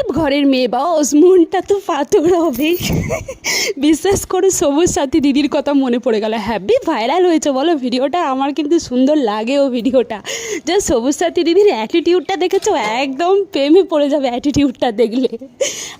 গরিব ঘরের মেয়ে বস, মনটা তো পাথর হবে। বিশ্বাস করে সবুজ সাথী দিদির কথা মনে পড়ে গেল। হ্যাপি ভাইরাল হয়েছে বলো ভিডিওটা, আমার কিন্তু সুন্দর লাগে ও ভিডিওটা। যা সবুজ সাথী দিদির অ্যাটিটিউডটা দেখেছো, একদম প্রেমে পড়ে যাবে অ্যাটিটিউডটা দেখলে।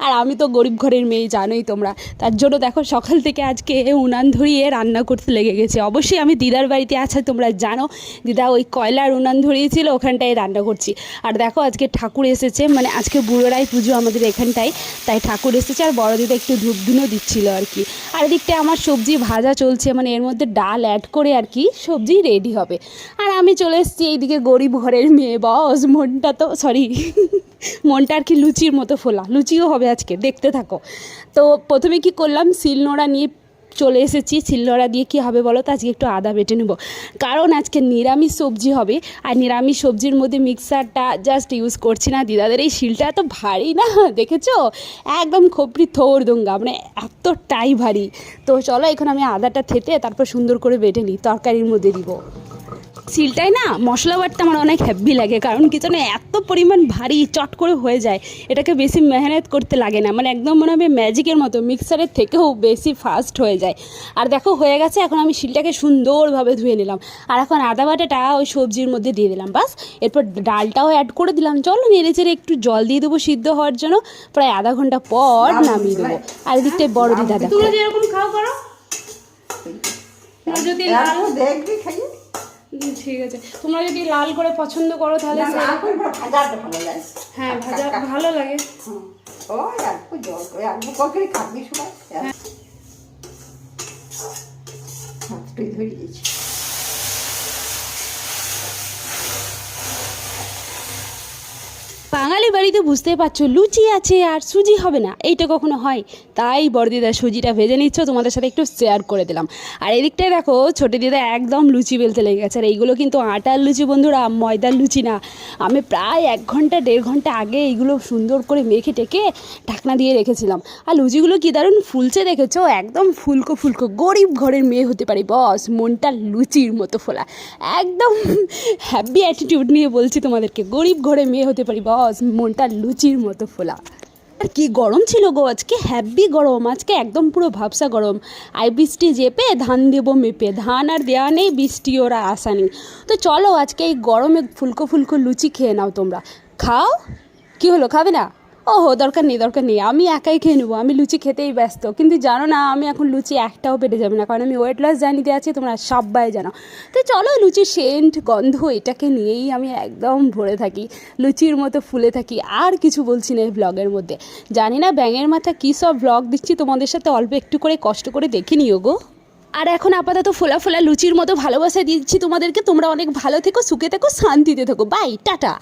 আর আমি তো গরিব ঘরের মেয়ে জানোই তোমরা, তার জন্য দেখো সকাল থেকে আজকে উনান ধরিয়ে রান্না করতে লেগে গেছে। অবশ্যই আমি দিদার বাড়িতে আছে, তোমরা জানো দিদা ওই কয়লার উনান ধরিয়েছিল, ওখানটায় রান্না করছি। আর দেখো আজকে ঠাকুর এসেছে, মানে আজকে বুড়োরাই পুজো আমাদের এখানটায়, তাই ঠাকুর এসেছে। আর বড় দিদা একটু ধূপ ধুনো দিচ্ছিল আর কি। আর এদিকটা আমার সবজি ভাজা চলছে, মানে এর মধ্যে ডাল অ্যাড করে আর কি সবজি রেডি হবে। আর আমি চলে এসেছি এইদিকে গরিব ঘরের মেয়ে বস, মনটা তো মনটা আর কি লুচির মতো ফোলা, লুচিও হবে আজকে, দেখতে থাকো। তো প্রথমে কি করলাম, শিলনোড়া নিয়ে চলে এসেছি। শিলনোড়া দিয়ে কী হবে বলো তো, আজকে একটু আদা বেটে নেব, কারণ আজকে নিরামিষ সবজি হবে। আর নিরামিষ সবজির মধ্যে মিক্সারটা জাস্ট ইউজ করছি না। দিদাদের এই শিলটা এত ভারী না, দেখেছো, একদম খোপড়ি থোর দোঙ্গা, মানে এতটাই ভারী। তো চলো এখন আমি আদাটা থেতে তারপর সুন্দর করে বেটে নিই, তরকারির মধ্যে দিব। শিলটাই না মশলা বাটতে আমার অনেক হ্যাপি লাগে, কারণ কি জানো এত পরিমাণ ভারী, চট করে হয়ে যায়। এটাকে বেশি মেহনত করতে লাগে না, মানে একদম মনে হবে ম্যাজিকের মতো, মিক্সারের থেকেও বেশি ফাস্ট হয়ে যায়। আর দেখো হয়ে গেছে, এখন আমি শিলটাকে সুন্দরভাবে ধুয়ে নিলাম। আর এখন আদা বাটাটা ওই সবজির মধ্যে দিয়ে দিলাম, বাস। এরপর ডালটাও অ্যাড করে দিলাম। চলো নেড়ে চেড়ে একটু জল দিয়ে দেবো সিদ্ধ হওয়ার জন্য, প্রায় আধা ঘন্টা পর নামিয়ে দেবো। আর এদিকটায় বড় দিদা দেখো, তুমি যেরকম খাও করো, যদি লাল দেখবি খাই। ঠিক আছে, তোমরা যদি লাল করে পছন্দ করো তাহলে ভাজাটা ভালো লাগে। হ্যাঁ ভাজা ভালো লাগে। ওই অল্প জল করে অল্প করে খাবি সবাই। হাতটাই ধরে দিয়েছি। বাঙালি বাড়িতে বুঝতেই পারছো লুচি আছে আর সুজি হবে না, এইটা কখনো হয়? তাই বড় দিদা সুজিটা ভেজে নিচ্ছ, তোমাদের সাথে একটু শেয়ার করে দিলাম। আর এদিকটায় দেখো ছোটো দিদা একদম লুচি বেলতে লেগে গেছে। আর এইগুলো কিন্তু আটার লুচি বন্ধুরা, ময়দার লুচি না। আমি প্রায় 1 ঘন্টা 1.5 ঘন্টা আগে এইগুলো সুন্দর করে মেখে টেকে ঢাকনা দিয়ে রেখেছিলাম। আর লুচিগুলো কী দারুণ ফুলছে দেখেছো, একদম ফুলকো ফুলকো। গরিব ঘরের মেয়ে হতে পারি বস, মনটা লুচির মতো ফোলা। একদম হ্যাপি অ্যাটিটিউড নিয়ে বলছি তোমাদেরকে, গরিব ঘরের মেয়ে হতে পারি বস, মনটা লুচির মতো ফোলা। আর কি গরম ছিল গো আজকে, হ্যাপি গরম আজকে, একদম পুরো ভাবসা গরম। আই বৃষ্টি যেপে ধান দেবো মেপে, ধান আর দেওয়া নেই, বৃষ্টি ওরা আসা নেই। তো চলো আজকে এই গরমে ফুলকো ফুলকো লুচি খেয়ে নাও তোমরা। খাও, কি হলো, খাবে না? ওহো দরকার নেই, আমি একাই খেয়ে নেবো, আমি লুচি খেতেই ব্যস্ত। কিন্তু জানো না আমি এখন লুচি একটাও পেটে যাবে না, কারণ আমি ওয়েট লস জার্নিতে আছি, তোমরা সবাই জানো। তো চলো লুচির সেন্ট গন্ধ এটাকে নিয়েই আমি একদম ভরে থাকি, লুচির মতো ফুলে থাকি। আর কিছু বলছি না এই ব্লগের মধ্যে, জানি না ব্যাঙের মাথা কী সব ব্লগ দিচ্ছি তোমাদের সাথে, অল্প একটু করে কষ্ট করে দেখে নিও গো। আর এখন আপাতত ফোলা ফোলা লুচির মতো ভালোবাসা দিচ্ছি তোমাদেরকে। তোমরা অনেক ভালো থেকো, সুখে থেকো, শান্তিতে থেকো। Bye, tata.